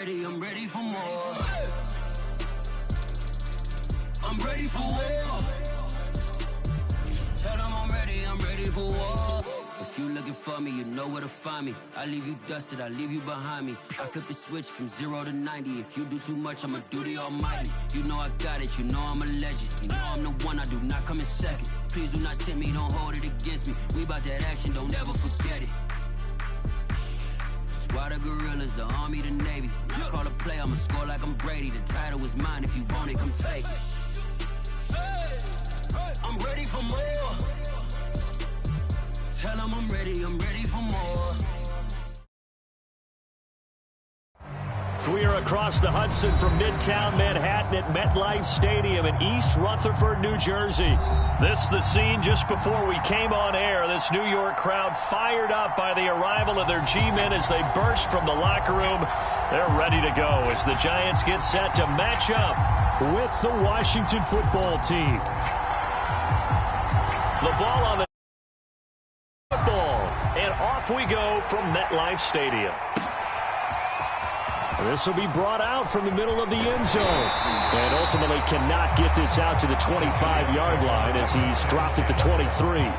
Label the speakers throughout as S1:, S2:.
S1: I'm ready for more. I'm ready for war. Tell them I'm ready for war. If you looking for me, you know where to find me. I leave you dusted, I leave you behind me. I flip the switch from 0 to 90. If you do too much, I'ma do the almighty. You know I got it, you know I'm a legend. You know I'm the one, I do not come in second. Please do not tempt me, don't hold it against me. We about that action, don't ever forget it. Squad of gorillas, the army, the navy. When I call a play, I'ma score like I'm Brady. The title is mine, if you want it, come take it. I'm ready for more. Tell them I'm ready for more.
S2: We are across the Hudson from Midtown Manhattan at MetLife Stadium in East Rutherford, New Jersey. This is the scene just before we came on air. This New York crowd fired up by the arrival of their G-men as they burst from the locker room. They're ready to go as the Giants get set to match up with the Washington football team. The ball on the football, and off we go from MetLife Stadium. This will be brought out from the middle of the end zone. And ultimately cannot get this out to the 25-yard line as he's dropped at the 23.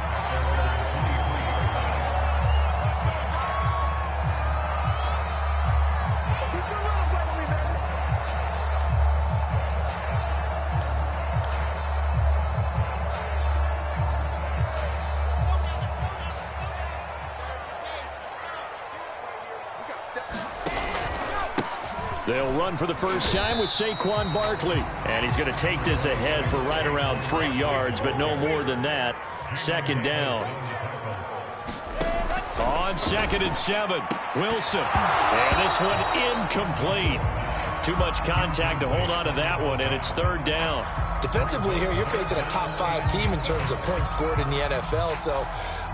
S2: They'll run for the first time with Saquon Barkley. And he's going to take this ahead for right around 3 yards, but no more than that. Second down. On 2nd and 7, Wilson. And this one incomplete. Too much contact to hold on to that one, and it's 3rd down.
S3: Defensively here, you're facing a top-5 team in terms of points scored in the NFL. So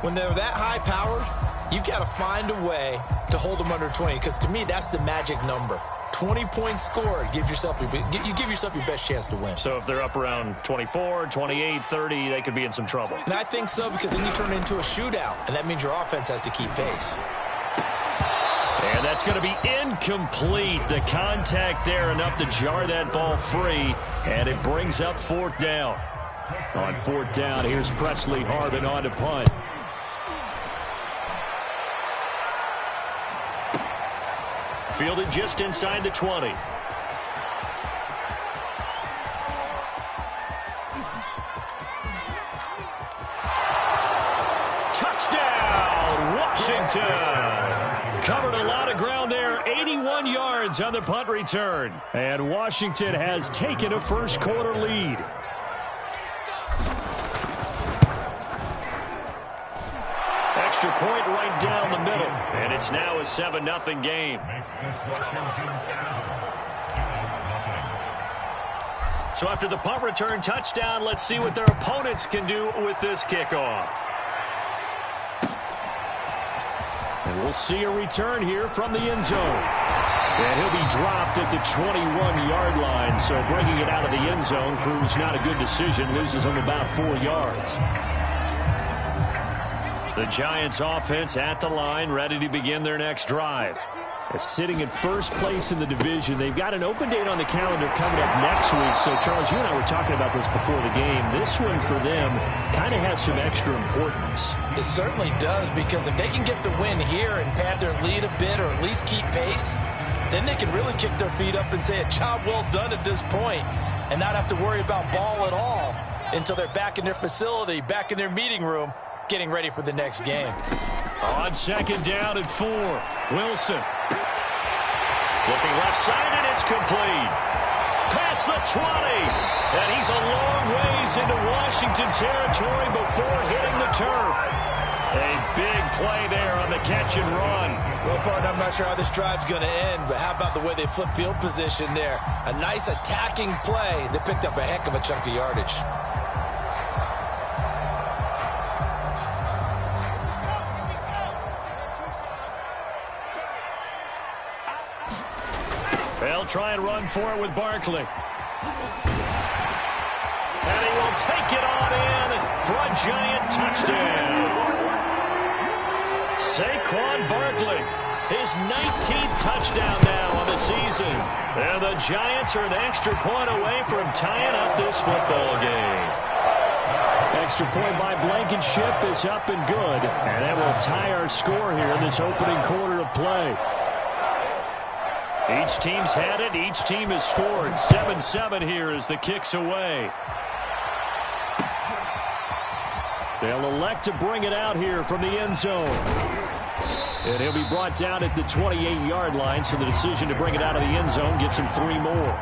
S3: when they're that high-powered, you've got to find a way to hold them under 20, because to me, that's the magic number. 20 points scored, you give yourself your best chance to win. So
S2: if they're up around 24, 28, 30, they could be in some trouble.
S3: And I think so, because then you turn it into a shootout, and that means your offense has to keep pace.
S2: And that's going to be incomplete. The contact there enough to jar that ball free, and it brings up 4th down. On 4th down, here's Presley Harvin on to punt. Fielded just inside the 20. Touchdown, Washington! Covered a lot of ground there, 81 yards on the punt return. And Washington has taken a first-quarter lead. Extra point right down the middle, and it's now a 7-0 game. So after the punt return touchdown, let's see what their opponents can do with this kickoff. And we'll see a return here from the end zone. And he'll be dropped at the 21-yard line, so bringing it out of the end zone proves not a good decision, loses him about 4 yards. The Giants offense at the line, ready to begin their next drive. Sitting in first place in the division. They've got an open date on the calendar coming up next week. So, Charles, you and I were talking about this before the game. This one for them kind of has some extra importance.
S3: It certainly does, because if they can get the win here and pad their lead a bit, or at least keep pace, then they can really kick their feet up and say a job well done at this point, and not have to worry about ball at all until they're back in their facility, back in their meeting room, getting ready for the next game.
S2: On 2nd down and 4, Wilson. Looking left side, and it's complete. Past the 20. And he's a long ways into Washington territory before hitting the turf. A big play there on the catch and run.
S3: Well, partner, I'm not sure how this drive's going to end, but how about the way they flip field position there? A nice attacking play that picked up a heck of a chunk of yardage.
S2: They'll try and run for it with Barkley. And he will take it on in for a Giant touchdown. Saquon Barkley His 19th touchdown now on the season. And the Giants are an extra point away from tying up this football game. Extra point by Blankenship is up and good. And that will tie our score here in this opening quarter of play. Each team's had it. Each team has scored. 7-7 here as the kick's away. They'll elect to bring it out here from the end zone. And he'll be brought down at the 28-yard line, so the decision to bring it out of the end zone gets him 3 more.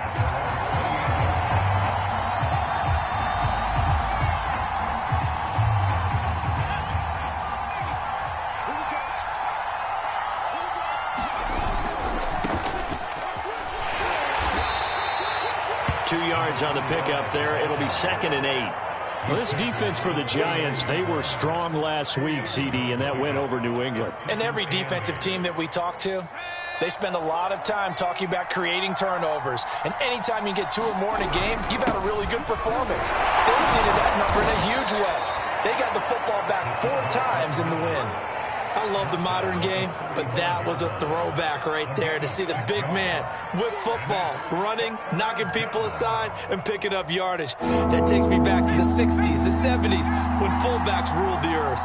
S2: On the pickup there. It'll be 2nd and 8. Well, this defense for the Giants, they were strong last week, CD, and that win over New England.
S3: And every defensive team that we talk to, they spend a lot of time talking about creating turnovers. And anytime you get 2 or more in a game, you've had a really good performance. They exceeded that number in a huge way. They got the football back 4 times in the win. I love the modern game, but that was a throwback right there to see the big man with football, running, knocking people aside, and picking up yardage. That takes me back to the 60s, the 70s, when fullbacks ruled the earth.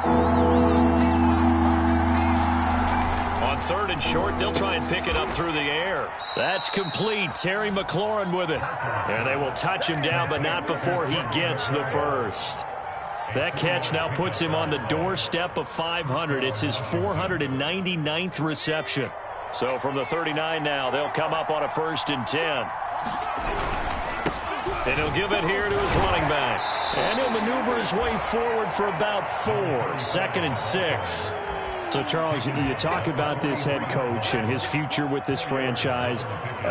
S2: On 3rd and short, they'll try and pick it up through the air. That's complete. Terry McLaurin with it. And they will touch him down, but not before he gets the first. That catch now puts him on the doorstep of 500. It's his 499th reception. So from the 39 now, they'll come up on a 1st and 10. And he'll give it here to his running back. And he'll maneuver his way forward for about 4. 2nd and 6. So, Charles, you talk about this head coach and his future with this franchise.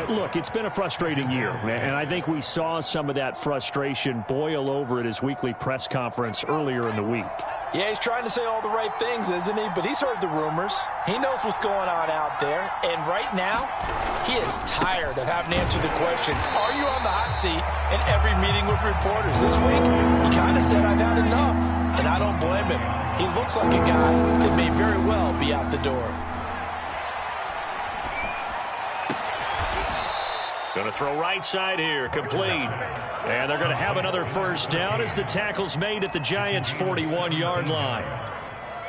S2: Look, it's been a frustrating year, and I think we saw some of that frustration boil over at his weekly press conference earlier in the week.
S3: Yeah, he's trying to say all the right things, isn't he? But he's heard the rumors. He knows what's going on out there. And right now, he is tired of having to answer the question, are you on the hot seat in every meeting with reporters? This week, he kind of said, I've had enough. And I don't blame him. He looks like a guy that may very well be out the door.
S2: Going to throw right side here, complete. And they're going to have another 1st down as the tackle's made at the Giants' 41-yard line.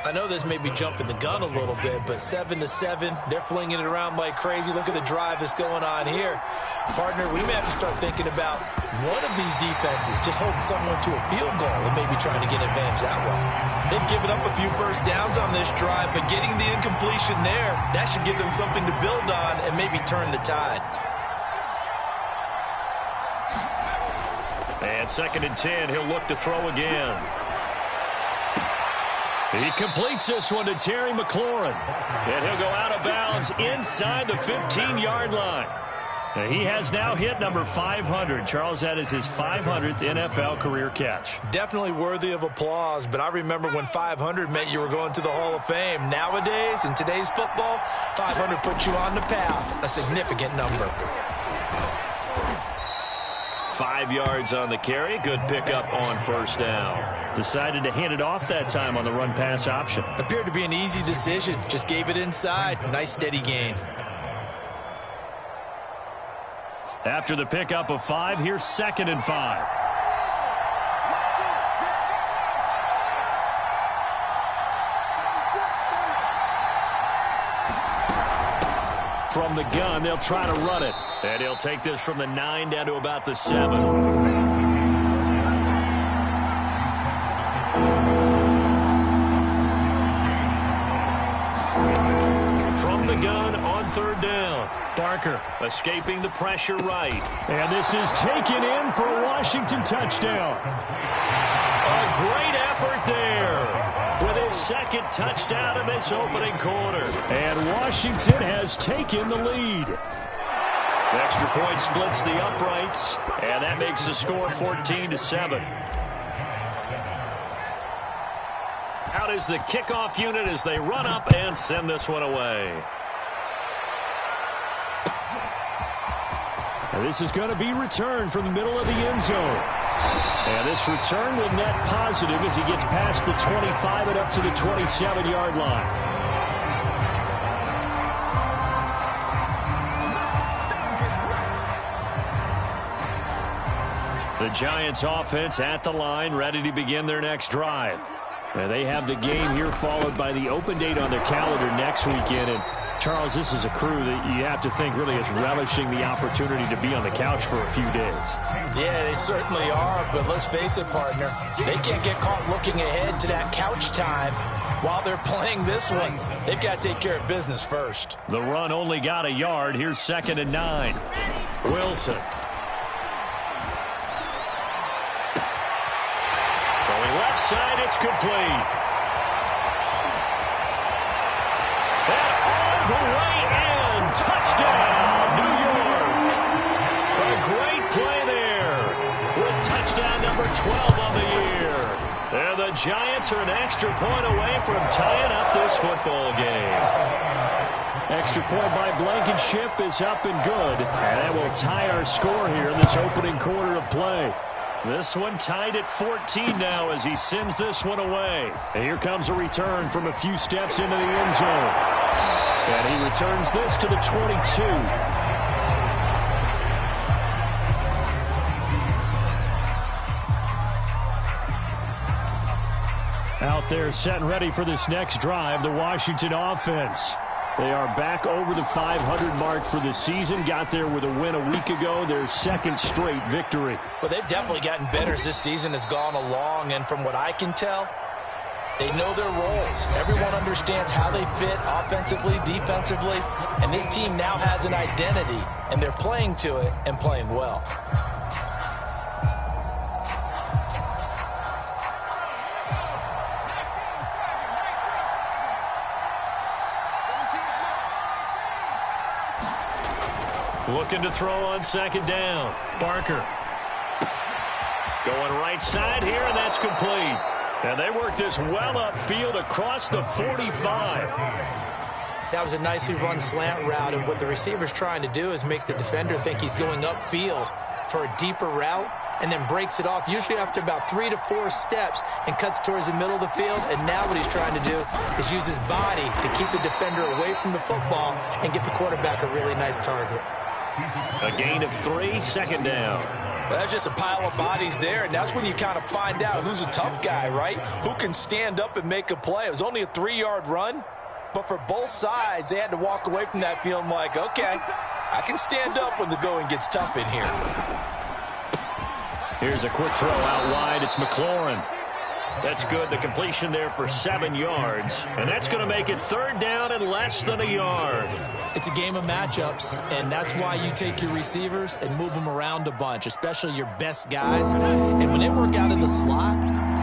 S3: I know this may be jumping the gun a little bit, but 7-7, they're flinging it around like crazy. Look at the drive that's going on here. Partner, we may have to start thinking about one of these defenses just holding someone to a field goal and maybe trying to get advantage that way. They've given up a few 1st downs on this drive, but getting the incompletion there, that should give them something to build on and maybe turn the tide.
S2: And 2nd and 10, he'll look to throw again. He completes this one to Terry McLaurin. And he'll go out of bounds inside the 15-yard line. And he has now hit number 500. Charles, that is his 500th NFL career catch.
S3: Definitely worthy of applause, but I remember when 500 meant you were going to the Hall of Fame. Nowadays, in today's football, 500 puts you on the path, a significant number.
S2: 5 yards on the carry. Good pickup on 1st down. Decided to hand it off that time on the run-pass option.
S3: Appeared to be an easy decision. Just gave it inside. Nice steady gain.
S2: After the pickup of 5, here's 2nd and 5. From the gun, they'll try to run it. And he'll take this from the 9 down to about the 7. From the gun on 3rd down. Barker escaping the pressure right. And this is taken in for a Washington touchdown. A great effort there with his 2nd touchdown of this opening quarter. And Washington has taken the lead. The extra point splits the uprights, and that makes the score 14-7. Out is the kickoff unit as they run up and send this one away. And this is going to be returned from the middle of the end zone. And this return will net positive as he gets past the 25 and up to the 27-yard line. The Giants offense at the line, ready to begin their next drive. They have the game here followed by the open date on their calendar next weekend. And Charles, this is a crew that you have to think really is relishing the opportunity to be on the couch for a few days.
S3: Yeah, they certainly are, but let's face it, partner. They can't get caught looking ahead to that couch time while they're playing this one. They've got to take care of business first.
S2: The run only got a yard. Here's 2nd and 9. Wilson. Throwing left side, it's complete. And all the way in. Touchdown, New York. A great play there with touchdown number 12 on the year. And the Giants are an extra point away from tying up this football game. Extra point by Blankenship is up and good. And that will tie our score here in this opening quarter of play. This one tied at 14 now as he sends this one away. And here comes a return from a few steps into the end zone. And he returns this to the 22. Out there set and ready for this next drive, the Washington offense. They are back over the 500 mark for the season. Got there with a win a week ago, their 2nd straight victory.
S3: Well, they've definitely gotten better as this season has gone along, and from what I can tell, they know their roles. Everyone understands how they fit offensively, defensively, and this team now has an identity, and they're playing to it and playing well.
S2: Looking to throw on 2nd down. Barker. Going right side here, and that's complete. And they work this well upfield across the 45.
S3: That was a nicely run slant route, and what the receiver's trying to do is make the defender think he's going upfield for a deeper route, and then breaks it off, usually after about 3 to 4 steps, and cuts towards the middle of the field. And now what he's trying to do is use his body to keep the defender away from the football and give the quarterback a really nice target.
S2: A gain of 3, 2nd down.
S3: Well, that's just a pile of bodies there, and that's when you kind of find out who's a tough guy, right? Who can stand up and make a play. It was only a 3-yard run, but for both sides, they had to walk away from that feeling like, okay, I can stand up when the going gets tough in here.
S2: Here's a quick throw out wide. It's McLaurin. That's good. The completion there for 7 yards. And that's going to make it 3rd down and less than a yard.
S3: It's a game of matchups, and that's why you take your receivers and move them around a bunch, especially your best guys. And when they work out in the slot,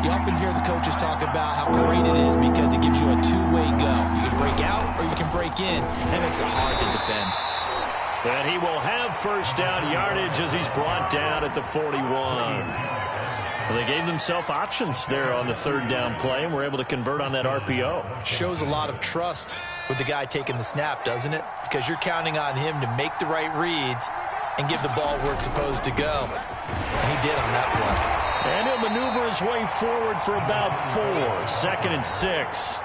S3: you often hear the coaches talk about how great it is because it gives you a two-way go. You can break out or you can break in. That makes it hard to defend.
S2: And he will have 1st down yardage as he's brought down at the 41. Well, they gave themselves options there on the 3rd down play and were able to convert on that RPO.
S3: Shows a lot of trust with the guy taking the snap, doesn't it? Because you're counting on him to make the right reads and give the ball where it's supposed to go. And he did on that play.
S2: And he'll maneuver his way forward for about 4. 2nd and 6.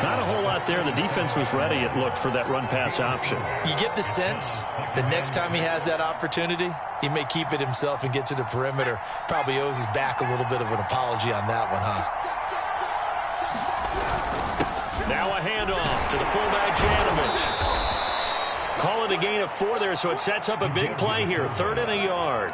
S2: Not a whole lot there. The defense was ready, it looked, for that run-pass option.
S3: You get the sense that next time he has that opportunity, he may keep it himself and get to the perimeter. Probably owes his back a little bit of an apology on that one, huh?
S2: Now a handoff to the fullback, Janovich. Call it a gain of 4 there, so it sets up a big play here. 3rd and a yard.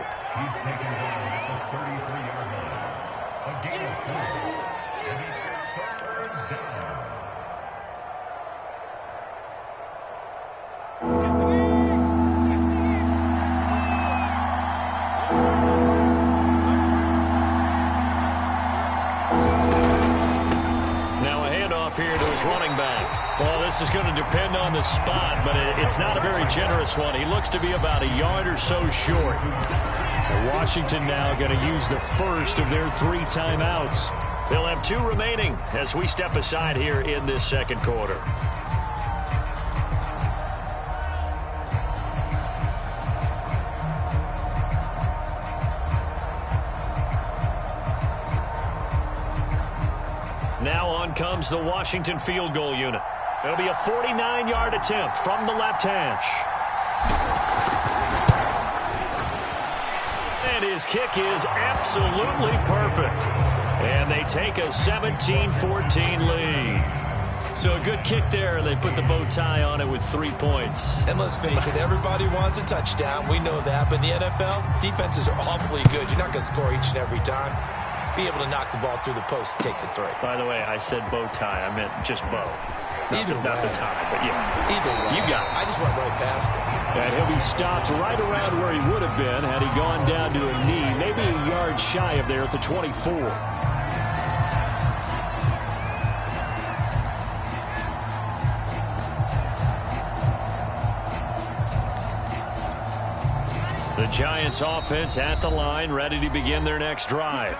S2: Here to his running back. Well, this is going to depend on the spot, but it's not a very generous one. He looks to be about a yard or so short. Washington now going to use the first of their 3 timeouts. They'll have 2 remaining as we step aside here in this 2nd quarter. Now on comes the Washington field goal unit. It'll be a 49-yard attempt from the left hash. And And his kick is absolutely perfect. And they take a 17-14 lead. So a good kick there, and they put the bow tie on it with 3 points.
S3: And let's face it, everybody wants a touchdown. We know that. But in the NFL, defenses are awfully good. You're not going to score each and every time. Be able to knock the ball through the post and take the three.
S2: By the way, I said bow tie. I meant just bow. Not the tie, but yeah.
S3: Either way.
S2: You got it.
S3: I just went right past it.
S4: And he'll be stopped right around where he would have been had he gone down to a knee, maybe a yard shy of there at the 24.
S2: The Giants offense at the line, ready to begin their next drive.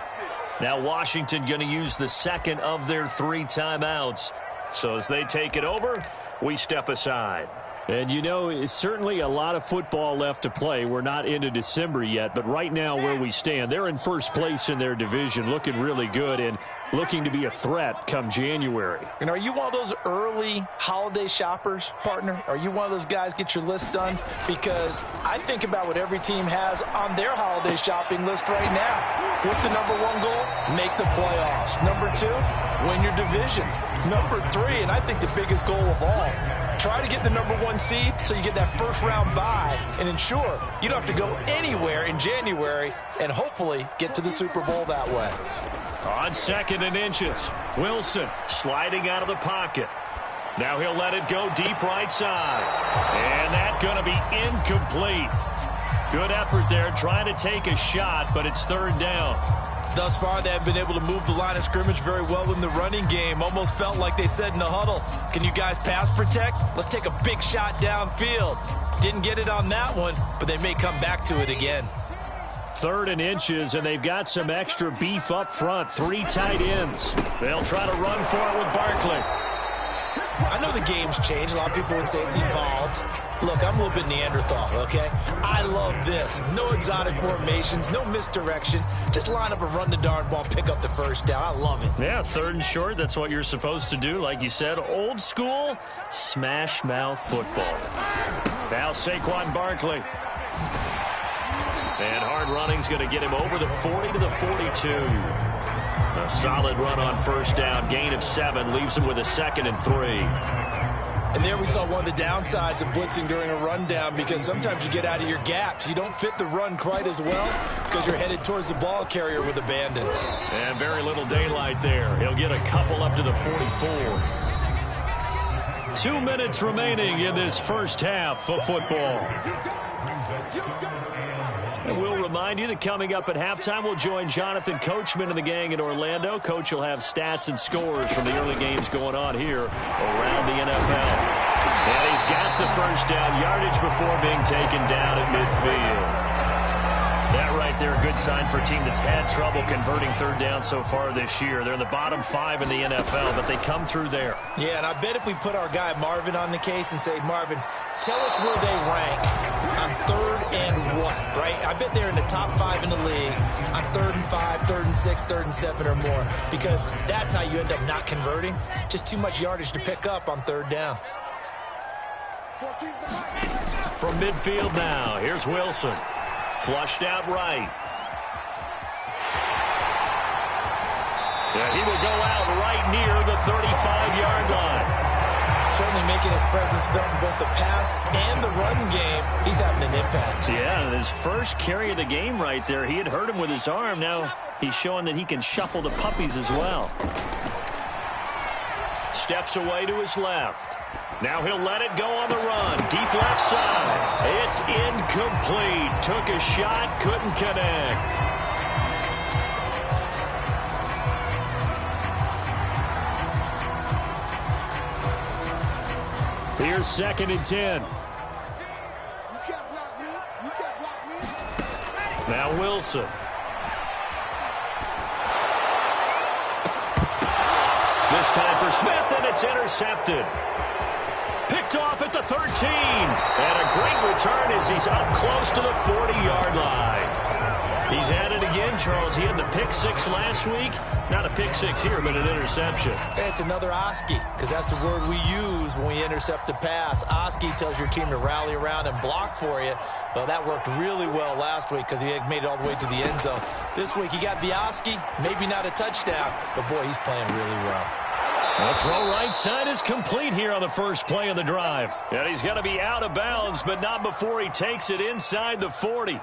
S2: Now Washington going to use the second of their 3 timeouts. So as they take it over, we step aside.
S4: And you know, it's certainly a lot of football left to play. We're not into December yet, but right now where we stand, they're in first place in their division, looking really good and looking to be a threat come January.
S3: And are you one of those early holiday shoppers, partner? Are you one of those guys get your list done? Because I think about what every team has on their holiday shopping list right now. What's the #1 goal? Make the playoffs. #2, win your division. #3, and I think the biggest goal of all, try to get the #1 seed so you get that first-round bye and ensure you don't have to go anywhere in January and hopefully get to the Super Bowl that way.
S2: On 2nd and inches, Wilson sliding out of the pocket. Now he'll let it go deep right side. And that's going to be incomplete. Good effort there trying to take a shot, but it's 3rd down.
S3: Thus far, they have been able to move the line of scrimmage very well in the running game. Almost felt like they said in the huddle, can you guys pass protect? Let's take a big shot downfield. Didn't get it on that one, but they may come back to it again.
S4: 3rd and inches, and they've got some extra beef up front. 3 tight ends.
S2: They'll try to run for it with Barkley.
S3: I know the game's changed. A lot of people would say it's evolved. Look, I'm a little bit Neanderthal, okay? I love this. No exotic formations, no misdirection. Just line up and run the darn ball, pick up the first down. I love it.
S2: Yeah, 3rd and short, that's what you're supposed to do. Like you said, old school, smash mouth football. Now Saquon Barkley. And hard running's going to get him over the 40 to the 42. A solid run on 1st down, gain of 7, leaves him with a 2nd and 3.
S3: And there we saw one of the downsides of blitzing during a rundown, because sometimes you get out of your gaps. You don't fit the run quite as well because you're headed towards the ball carrier with abandon.
S2: And very little daylight there. He'll get a couple up to the 44. 2 minutes remaining in this first half of football. And we'll remind you that coming up at halftime, we'll join Jonathan Coachman and the gang in Orlando. Coach will have stats and scores from the early games going on here around the NFL. And he's got the first down, yardage before being taken down at midfield. That right there, a good sign for a team that's had trouble converting 3rd down so far this year. They're in the bottom 5 in the NFL, but they come through there.
S3: Yeah, and I bet if we put our guy Marvin on the case and say, Marvin, tell us where they rank on 3rd and what, right? I bet they're in the top 5 in the league on 3rd and 5, 3rd and 6, 3rd and 7 or more, because that's how you end up not converting. Just too much yardage to pick up on 3rd down.
S2: From midfield now, here's Wilson. Flushed out right. Yeah, he will go out right near the 35-yard line.
S3: Certainly making his presence felt in both the pass and the run game. He's having an impact.
S2: Yeah, his first carry of the game right there. He had hurt him with his arm. Now he's showing that he can shuffle the puppies as well. Steps away to his left. Now he'll let it go on the run. Deep left side. It's incomplete. Took a shot, couldn't connect.
S4: Here's 2nd and 10.
S2: Now Wilson. This time for Smith, and it's intercepted. Picked off at the 13. And a great return as he's up close to the 40-yard line. He's had it again, Charles. He had the pick six last week. Not a pick six here, but an interception.
S3: It's another Oski, because that's the word we use when we intercept a pass. Oski tells your team to rally around and block for you. Well, that worked really well last week because he had made it all the way to the end zone. This week he got the Oski, maybe not a touchdown, but boy, he's playing really well.
S2: The throw right side is complete here on the first play of the drive. And he's going to be out of bounds, but not before he takes it inside the 40.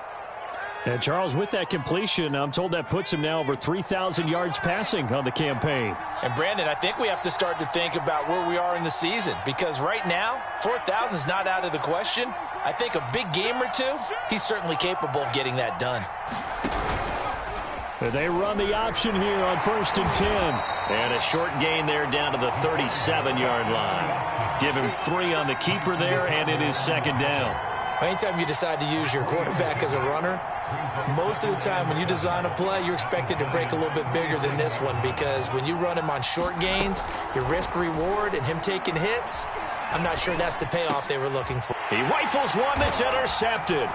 S4: And Charles, with that completion, I'm told that puts him now over 3,000 yards passing on the campaign.
S3: And Brandon, I think we have to start to think about where we are in the season, because right now, 4,000 is not out of the question. I think a big game or two, he's certainly capable of getting that done.
S4: They run the option here on 1st and 10.
S2: And a short gain there down to the 37-yard line. Give him 3 on the keeper there, and it is 2nd down.
S3: Anytime you decide to use your quarterback as a runner, most of the time when you design a play, you're expected to break a little bit bigger than this one, because when you run him on short gains, your risk-reward and him taking hits, I'm not sure that's the payoff they were looking for.
S2: He rifles one that's intercepted.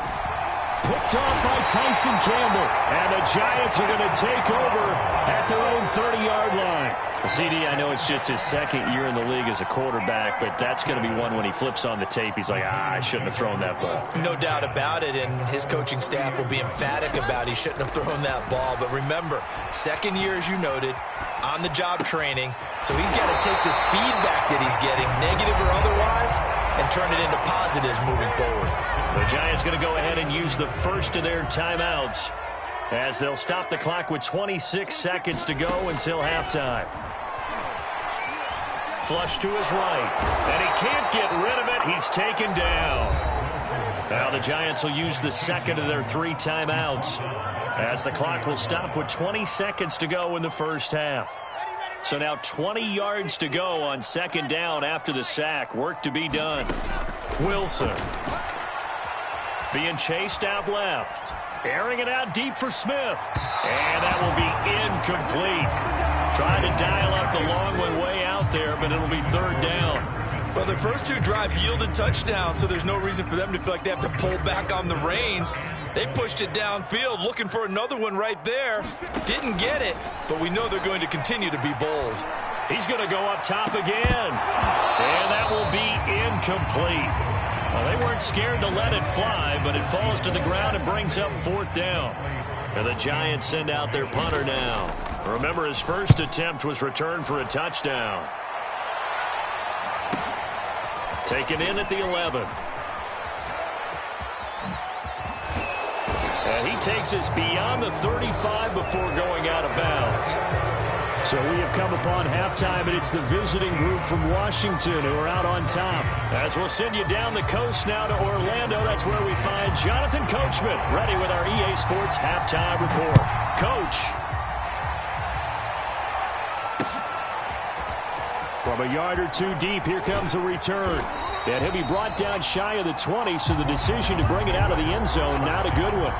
S4: Picked off by Tyson Campbell.
S2: And the Giants are going to take over at their own 30-yard line.
S4: CD, I know it's just his 2nd year in the league as a quarterback, but that's going to be one when he flips on the tape. He's like, I shouldn't have thrown that ball.
S3: No doubt about it, and his coaching staff will be emphatic about he shouldn't have thrown that ball. But remember, 2nd year, as you noted, on-the-job training. So he's got to take this feedback that he's getting, negative or otherwise, and turn it into positives moving forward.
S2: The Giants going to go ahead and use the first of their timeouts as they'll stop the clock with 26 seconds to go until halftime. Flush to his right, and he can't get rid of it. He's taken down. Now the Giants will use the second of their 3 timeouts as the clock will stop with 20 seconds to go in the first half. So now 20 yards to go on 2nd down after the sack. Work to be done. Wilson being chased out left. Airing it out deep for Smith. And that will be incomplete. Trying to dial up the long one way out there, but it'll be 3rd down.
S3: Well, their first 2 drives yielded touchdowns, so there's no reason for them to feel like they have to pull back on the reins. They pushed it downfield, looking for another one right there. Didn't get it, but we know they're going to continue to be bold.
S2: He's going to go up top again. And that will be incomplete. Well, they weren't scared to let it fly, but it falls to the ground and brings up 4th down. And the Giants send out their punter now. Remember, his first attempt was returned for a touchdown. Taken in at the 11. And he takes us beyond the 35 before going out of bounds.
S4: So we have come upon halftime, and it's the visiting group from Washington who are out on top.
S2: As we'll send you down the coast now to Orlando, that's where we find Jonathan Coachman, ready with our EA Sports halftime report. Coach.
S4: From a yard or 2 deep, here comes a return. And he'll be brought down shy of the 20, so the decision to bring it out of the end zone, not a good one.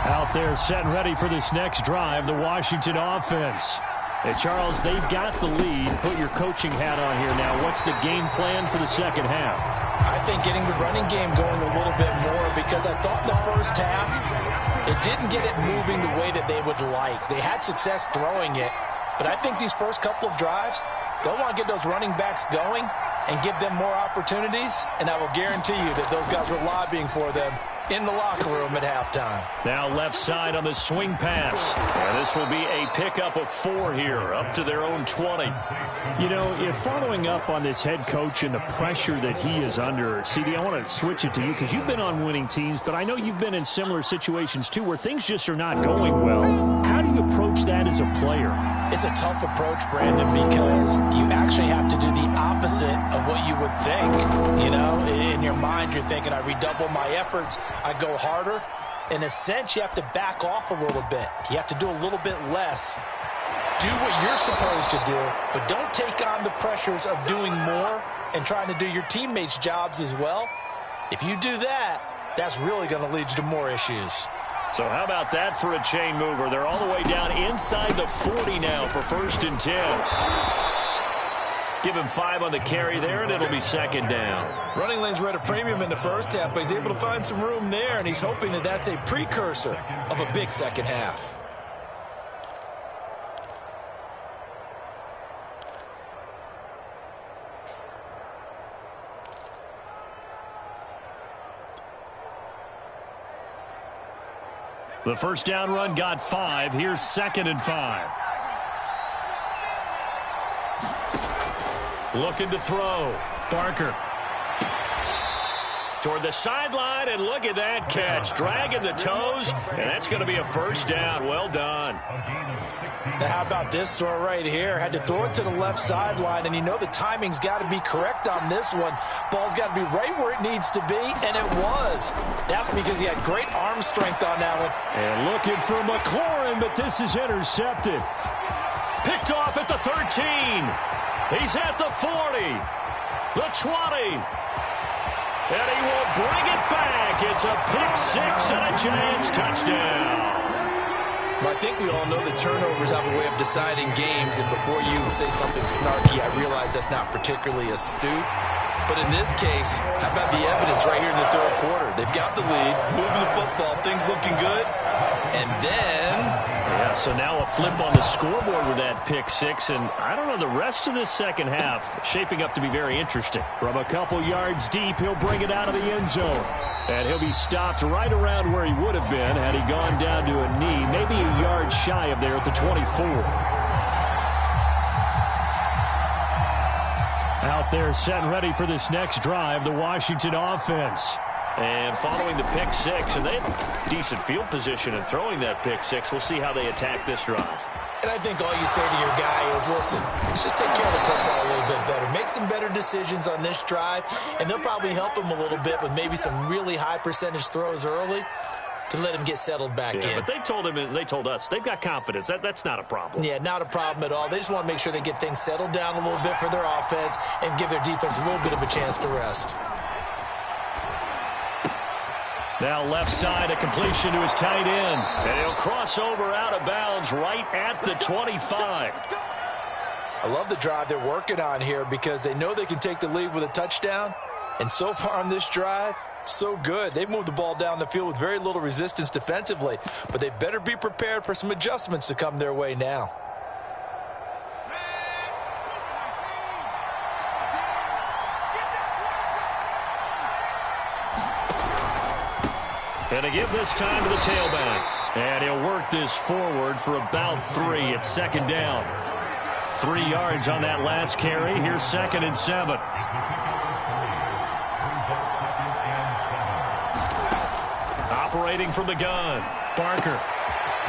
S4: Out there set and ready for this next drive, the Washington offense. Hey, Charles, they've got the lead. Put your coaching hat on here now. What's the game plan for the second half?
S3: I think getting the running game going a little bit more, because I thought the first half, it didn't get it moving the way that they would like. They had success throwing it, but I think these first couple of drives, they'll want to get those running backs going and give them more opportunities, and I will guarantee you that those guys were lobbying for them in the locker room at halftime.
S2: Now left side on the swing pass. And this will be a pickup of 4 here, up to their own 20.
S4: You know, if following up on this head coach and the pressure that he is under, CD, I want to switch it to you because you've been on winning teams, but I know you've been in similar situations too where things just are not going well. How do you approach that as a player?
S3: It's a tough approach, Brandon, because you actually have to do the opposite of what you would think. You know, in your mind, you're thinking, I redouble my efforts, I go harder. In a sense, you have to back off a little bit. You have to do a little bit less. Do what you're supposed to do, but don't take on the pressures of doing more and trying to do your teammates' jobs as well. If you do that, that's really going to lead you to more issues.
S2: So how about that for a chain mover? They're all the way down inside the 40 now for 1st and 10. Give him 5 on the carry there, and it'll be second down.
S3: Running lanes were at a premium in the first half, but he's able to find some room there, and he's hoping that that's a precursor of a big second half.
S2: The first down run got 5. Here's 2nd and 5. Looking to throw. Barker. Toward the sideline, and look at that catch. Dragging the toes, and that's going to be a first down. Well done.
S3: Now, how about this throw right here? Had to throw it to the left sideline, and you know the timing's got to be correct on this one. Ball's got to be right where it needs to be, and it was. That's because he had great arm strength on that one.
S4: And looking for McLaurin, but this is intercepted.
S2: Picked off at the 13. He's at the 40. The 20. And he will bring it back. It's a pick 6 and a Giants touchdown.
S3: Well, I think we all know that turnovers have a way of deciding games, and before you say something snarky, I realize that's not particularly astute. But in this case, how about the evidence right here in the third quarter? They've got the lead, moving the football, things looking good, and then...
S2: Yeah, so now a flip on the scoreboard with that pick 6, and I don't know, the rest of this second half shaping up to be very interesting.
S4: From a couple yards deep, he'll bring it out of the end zone. And he'll be stopped right around where he would have been had he gone down to a knee, maybe a yard shy of there at the 24. Out there set and ready for this next drive, the Washington offense.
S2: And following the pick 6, and they have decent field position in throwing that pick 6. We'll see how they attack this drive.
S3: And I think all you say to your guy is, listen, let's just take care of the football a little bit better. Make some better decisions on this drive, and they'll probably help him a little bit with maybe some really high percentage throws early to let him get settled back in.
S2: But they told him, and they told us, they've got confidence. That's not a problem.
S3: Yeah, not a problem at all. They just want to make sure they get things settled down a little bit for their offense and give their defense a little bit of a chance to rest.
S2: Now left side, a completion to his tight end. And he'll cross over out of bounds right at the 25.
S3: I love the drive they're working on here because they know they can take the lead with a touchdown. And so far on this drive, so good. They've moved the ball down the field with very little resistance defensively. But they better be prepared for some adjustments to come their way now.
S2: And to give this time to the tailback. And he'll work this forward for about 3. It's second down. 3 yards on that last carry. Here's 2nd and 7. Operating from the gun. Barker.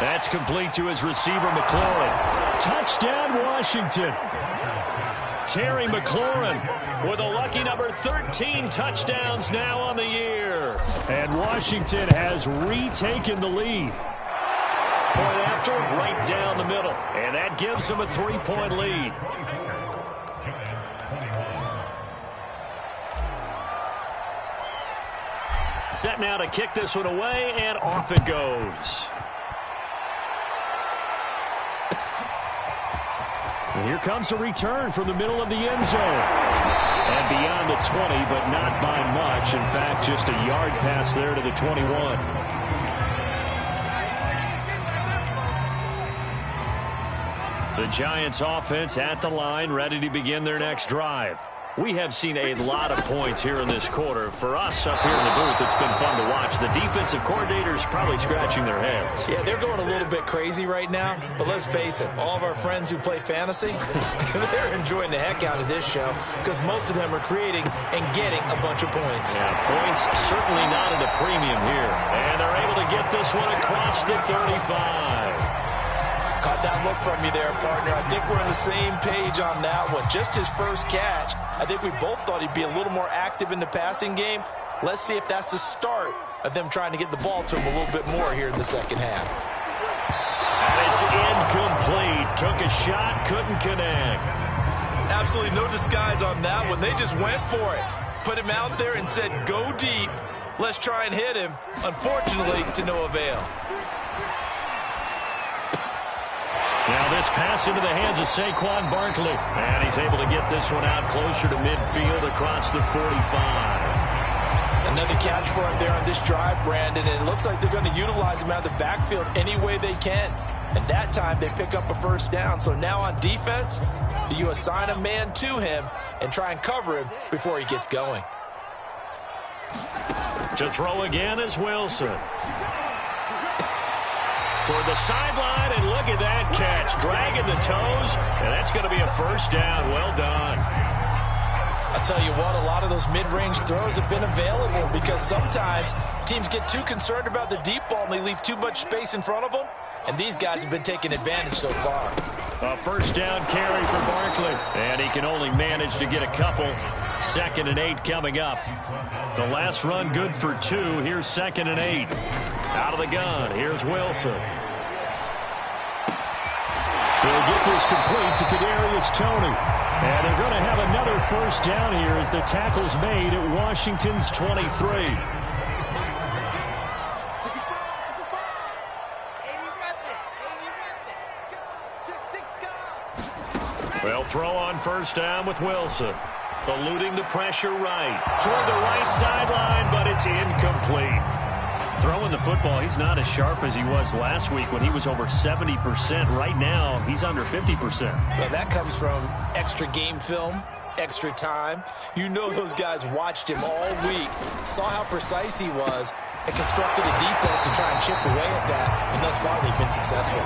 S2: That's complete to his receiver, McLaurin.
S4: Touchdown, Washington.
S2: Terry McLaurin with a lucky number 13 touchdowns now on the year.
S4: And Washington has retaken the lead.
S2: Point after, right down the middle. And that gives them a 3-point lead. Set now to kick this one away, and off it goes.
S4: And here comes a return from the middle of the end zone. And beyond the 20, but not by much. In fact, just a yard pass there to the 21.
S2: The Giants offense at the line, ready to begin their next drive. We have seen a lot of points here in this quarter. For us up here in the booth, it's been fun to watch. The defensive coordinators probably scratching their heads.
S3: Yeah, they're going a little bit crazy right now. But let's face it, all of our friends who play fantasy, they're enjoying the heck out of this show because most of them are creating and getting a bunch of points.
S2: Yeah, points certainly not at a premium here. And they're able to get this one across the 35.
S3: Caught that look from you there, partner. I think we're on the same page on that one. Just his first catch. I think we both thought he'd be a little more active in the passing game. Let's see if that's the start of them trying to get the ball to him a little bit more here in the second half.
S2: And it's incomplete. Took a shot, couldn't connect.
S3: Absolutely no disguise on that one. They just went for it. Put him out there and said, go deep. Let's try and hit him. Unfortunately, to no avail.
S2: Now this pass into the hands of Saquon Barkley. And he's able to get this one out closer to midfield across the 45.
S3: Another catch for him there on this drive, Brandon. And it looks like they're going to utilize him out of the backfield any way they can. And that time they pick up a first down. So now on defense, you assign a man to him and try and cover him before he gets going.
S2: To throw again is Wilson. Toward the sideline, and look at that catch. Dragging the toes, and that's going to be a first down. Well done.
S3: I'll tell you what, a lot of those mid-range throws have been available because sometimes teams get too concerned about the deep ball and they leave too much space in front of them, and these guys have been taking advantage so far.
S2: A first down carry for Barkley, and he can only manage to get a couple. 2nd and 8 coming up. The last run good for 2. Here's 2nd and 8. Out of the gun, here's Wilson.
S4: They'll get this complete to Kadarius Toney. And they're going to have another first down here as the tackle's made at Washington's 23.
S2: They'll throw on first down with Wilson. Eluding the pressure right. Toward the right sideline, but it's incomplete. Throwing the football, he's not as sharp as he was last week when he was over 70%. Right now, he's under 50%.
S3: Well, that comes from extra game film, extra time. You know those guys watched him all week, saw how precise he was, and constructed a defense to try and chip away at that, and thus far they've been successful.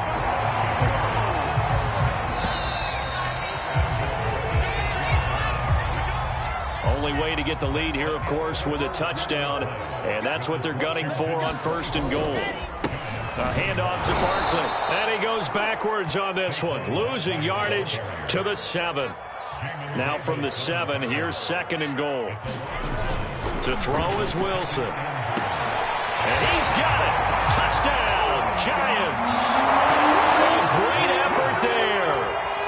S2: Only way to get the lead here, of course, with a touchdown, and that's what they're gunning for on 1st and goal. A handoff to Barkley, and he goes backwards on this one, losing yardage to the 7. Now from the 7, here's 2nd and goal. To throw is Wilson. And he's got it. Touchdown, Giants. A great effort there.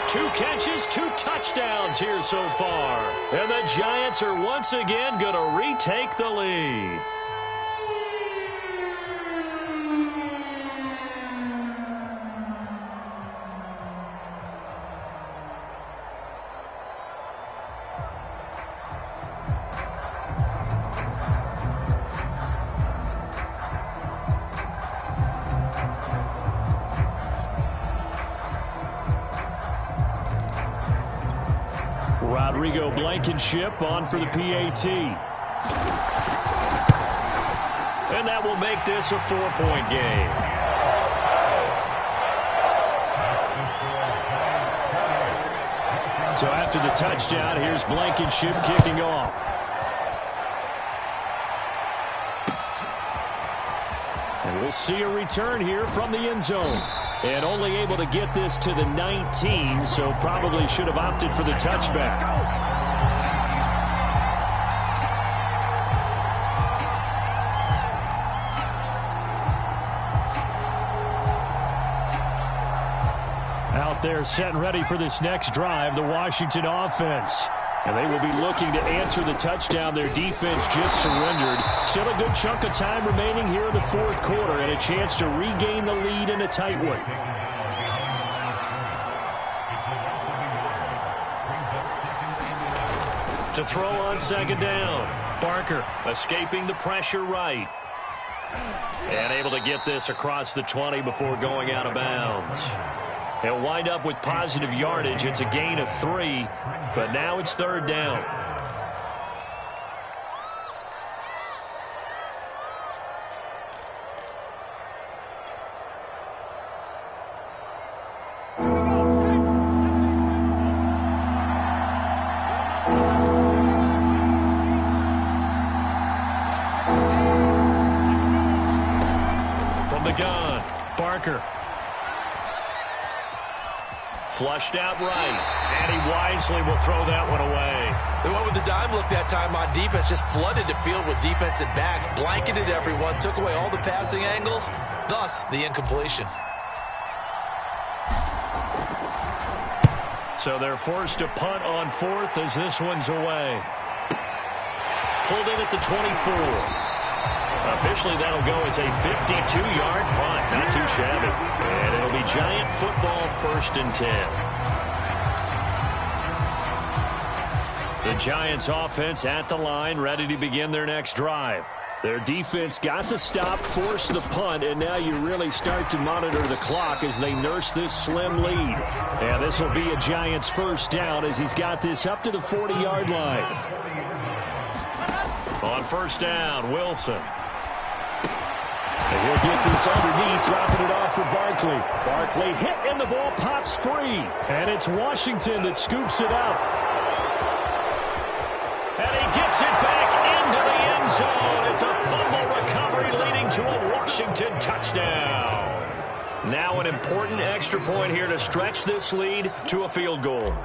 S2: 2 catches, 2 touchdowns here so far. And the Giants are once again going to retake the lead.
S4: Rodrigo Blankenship on for the PAT.
S2: And that will make this a 4-point game.
S4: So after the touchdown, here's Blankenship kicking off. And we'll see a return here from the end zone. And only able to get this to the 19, so probably should have opted for the touchback. Out there set and ready for this next drive, the Washington offense. And they will be looking to answer the touchdown their defense just surrendered. Still a good chunk of time remaining here in the 4th quarter and a chance to regain the lead in a tight one.
S2: To throw on 2nd down. Barker escaping the pressure right. And able to get this across the 20 before going out of bounds. He'll wind up with positive yardage. It's a gain of 3, but now it's 3rd down. From the gun, Barker. Flushed out right, and he wisely will throw that one away.
S3: They went with the dime look that time on defense, just flooded the field with defensive backs, blanketed everyone, took away all the passing angles, thus the incompletion.
S2: So they're forced to punt on 4th as this one's away. Pulled in at the 24. Officially, that'll go as a 52-yard punt. Not too shabby. And it'll be Giant football, 1st and 10. The Giants offense at the line, ready to begin their next drive. Their defense got the stop, forced the punt, and now you really start to monitor the clock as they nurse this slim lead. And this will be a Giants 1st down as he's got this up to the 40-yard line. On 1st down, Wilson. And he'll get this underneath, dropping it off for Barkley. Barkley hit, and the ball pops free. And it's Washington that scoops it up. And he gets it back into the end zone. It's a fumble recovery leading to a Washington touchdown. Now an important extra point here to stretch this lead to a field goal.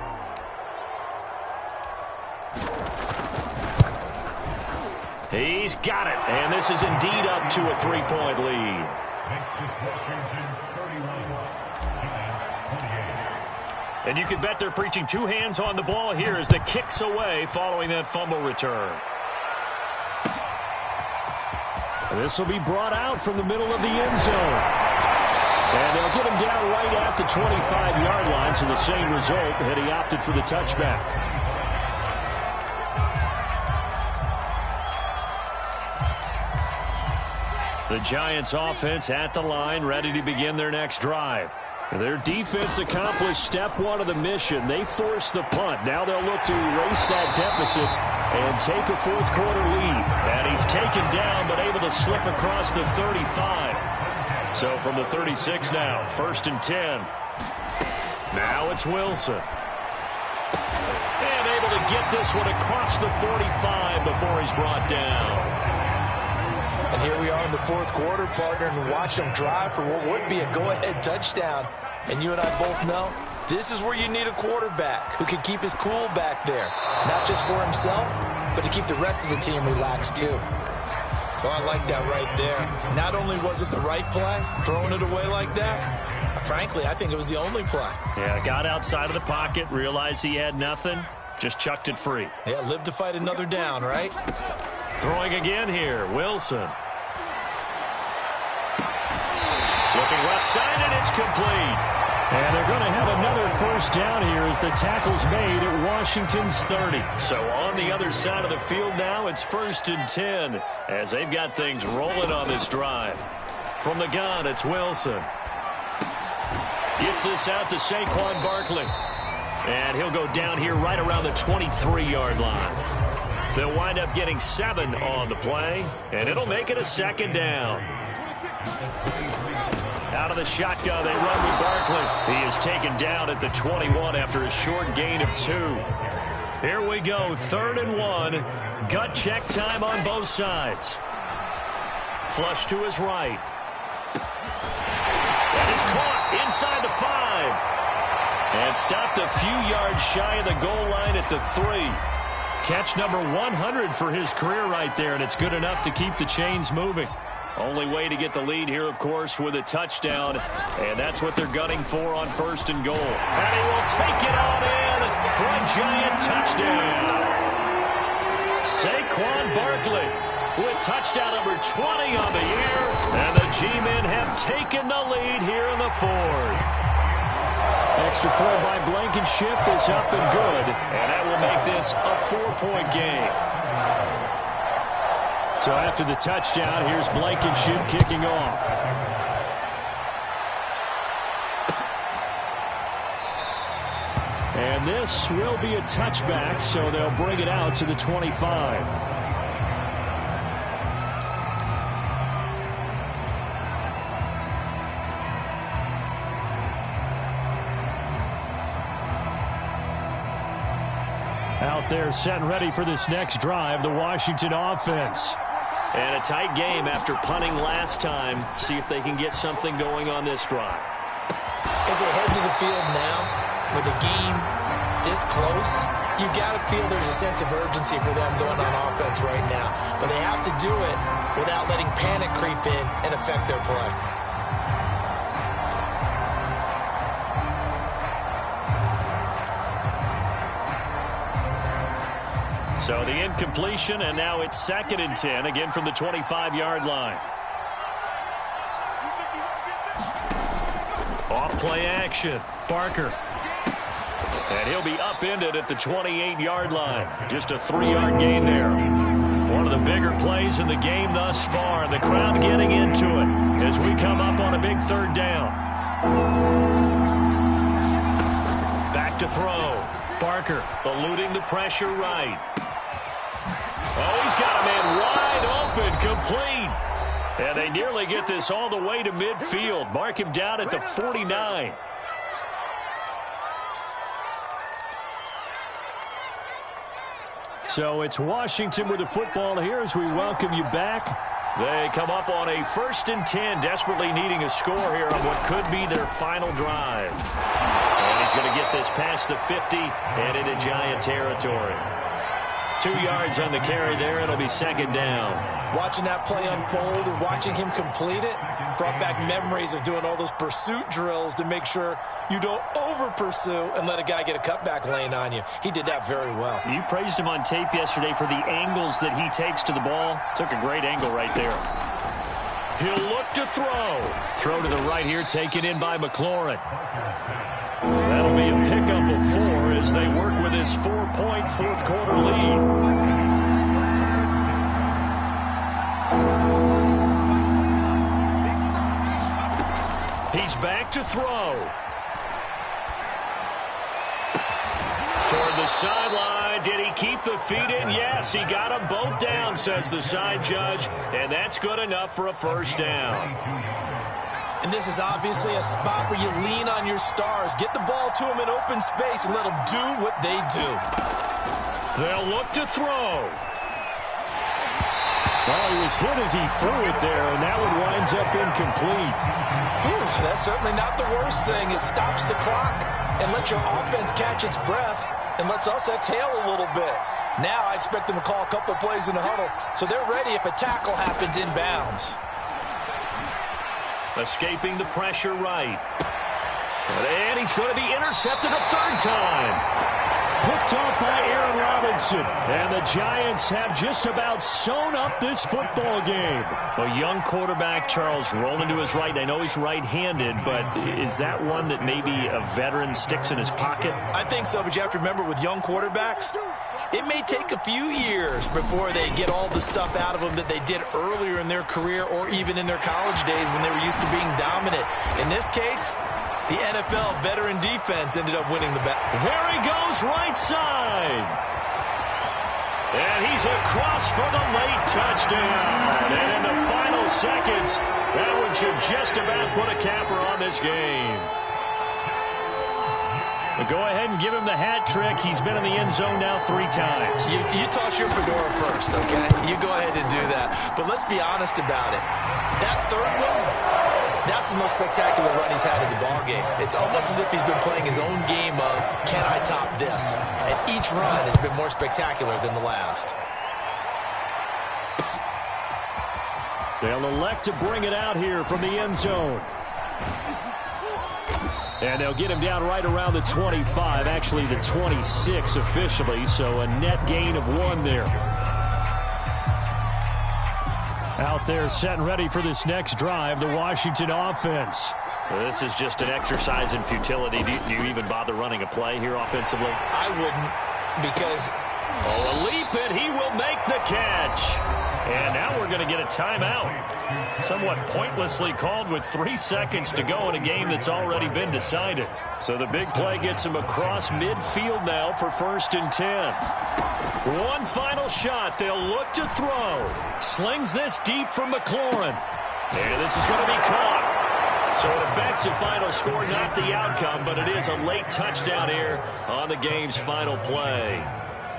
S2: He's got it, and this is indeed up to a 3-point lead. And you can bet they're preaching 2 hands on the ball here as the kick's away following that fumble return. This will be brought out from the middle of the end zone. And they'll get him down right at the 25-yard line, so the same result, and he opted for the touchback. The Giants offense at the line, ready to begin their next drive. Their defense accomplished step 1 of the mission. They forced the punt. Now they'll look to erase that deficit and take a 4th quarter lead. And he's taken down, but able to slip across the 35. So from the 36 now, 1st and 10. Now it's Wilson. And able to get this one across the 45 before he's brought down.
S3: And here we are in the 4th quarter, partner, and watch them drive for what would be a go-ahead touchdown. And you and I both know this is where you need a quarterback who can keep his cool back there. Not just for himself, but to keep the rest of the team relaxed too. So I like that right there. Not only was it the right play, throwing it away like that, frankly, I think it was the only play.
S2: Yeah, got outside of the pocket, realized he had nothing, just chucked it free.
S3: Yeah, live to fight another down, right?
S2: Throwing again here, Wilson. Looking left side, and it's complete. And they're going to have another 1st down here as the tackle's made at Washington's 30. So on the other side of the field now, it's 1st and 10 as they've got things rolling on this drive. From the gun, it's Wilson. Gets this out to Saquon Barkley. And he'll go down here right around the 23-yard line. They'll wind up getting 7 on the play, and it'll make it a 2nd down. Out of the shotgun, they run with Barkley. He is taken down at the 21 after a short gain of 2. Here we go, 3rd and 1. Gut check time on both sides. Flush to his right. That is caught inside the 5. And stopped a few yards shy of the goal line at the 3. Catch number 100 for his career right there, and it's good enough to keep the chains moving. Only way to get the lead here, of course, with a touchdown, and that's what they're gunning for on 1st and goal. And he will take it on in for a Giant touchdown. Saquon Barkley with touchdown number 20 on the year, and the G-men have taken the lead here in the 4th. Extra point by Blankenship is up and good, and that will make this a 4-point game. So after the touchdown, here's Blankenship kicking off. And this will be a touchback, so they'll bring it out to the 25. Out there set and ready for this next drive, the Washington offense. And a tight game after punting last time. See if they can get something going on this drive.
S3: As they head to the field now, with a game this close, you've got to feel there's a sense of urgency for them going on offense right now. But they have to do it without letting panic creep in and affect their play.
S2: So the incompletion, and now it's 2nd and 10, again from the 25-yard line. Off play action. Barker. And he'll be upended at the 28-yard line. Just a 3-yard gain there. One of the bigger plays in the game thus far. The crowd getting into it as we come up on a big 3rd down. Back to throw. Barker eluding the pressure right. Oh, he's got a man wide open, complete. And they nearly get this all the way to midfield. Mark him down at the 49. So it's Washington with the football here as we welcome you back. They come up on a 1st and 10, desperately needing a score here on what could be their final drive. And he's going to get this past the 50 and into Giant territory. 2 yards on the carry there. It'll be 2nd down.
S3: Watching that play unfold and watching him complete it brought back memories of doing all those pursuit drills to make sure you don't over-pursue and let a guy get a cutback lane on you. He did that very well.
S2: You praised him on tape yesterday for the angles that he takes to the ball. Took a great angle right there. He'll look to throw. Throw to the right here, taken in by McLaurin. That'll be a pickup of 4 as they work with his 4-point 4th quarter lead. He's back to throw. Toward the sideline. Did he keep the feet in? Yes, he got them both down, says the side judge, and that's good enough for a 1st down.
S3: And this is obviously a spot where you lean on your stars. Get the ball to them in open space and let them do what they do.
S2: They'll look to throw.
S4: Well, he was hit as he threw it there, and that one winds up incomplete.
S3: Whew, that's certainly not the worst thing. It stops the clock and lets your offense catch its breath and lets us exhale a little bit. Now I expect them to call a couple plays in the huddle, so they're ready if a tackle happens inbounds.
S2: Escaping the pressure right. And he's going to be intercepted a 3rd time.
S4: Picked off by Aaron Robinson. And the Giants have just about sewn up this football game.
S2: A young quarterback, Charles, rolling to his right. I know he's right-handed, but is that one that maybe a veteran sticks in his pocket?
S3: I think so, but you have to remember with young quarterbacks, it may take a few years before they get all the stuff out of them that they did earlier in their career or even in their college days when they were used to being dominant. In this case, the NFL veteran defense ended up winning the battle.
S2: There he goes, right side. And he's across for the late touchdown. And in the final seconds, that one should just about put a capper on this game. But go ahead and give him the hat trick. He's been in the end zone now 3 times.
S3: You toss your fedora first, okay? You go ahead and do that. But let's be honest about it. That 3rd one, that's the most spectacular run he's had in the ballgame. It's almost as if he's been playing his own game of, can I top this? And each run has been more spectacular than the last.
S4: They'll elect to bring it out here from the end zone. And they'll get him down right around the 25, actually the 26 officially, so a net gain of 1 there. Out there set and ready for this next drive, the Washington offense.
S2: Well, this is just an exercise in futility. Do you even bother running a play here offensively?
S3: I wouldn't, because...
S2: Oh, a leap, and he will make the catch. And now we're going to get a timeout. Somewhat pointlessly called with 3 seconds to go in a game that's already been decided. So the big play gets him across midfield now for 1st and 10. One final shot. They'll look to throw. Slings this deep from McLaurin. And this is going to be caught. So it affects the final score, not the outcome, but it is a late touchdown here on the game's final play.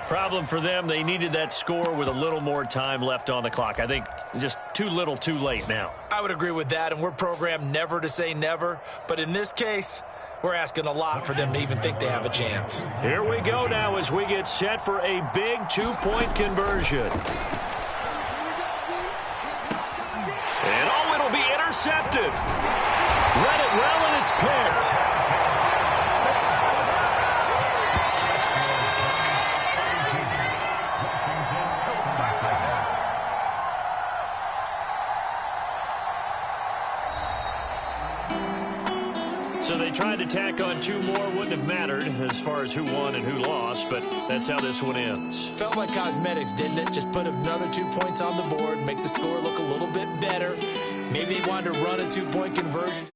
S2: Problem for them, they needed that score with a little more time left on the clock. I think just too little, too late now.
S3: I would agree with that, and we're programmed never to say never. But in this case, we're asking a lot for them to even think they have a chance.
S2: Here we go now as we get set for a big 2-point conversion. And oh, it'll be intercepted. Read it well, and it's picked. tack on 2 more wouldn't have mattered as far as who won and who lost, but that's how this one ends.
S3: Felt like cosmetics, didn't it? Just put another 2 points on the board, make the score look a little bit better. Maybe he wanted to run a 2-point conversion.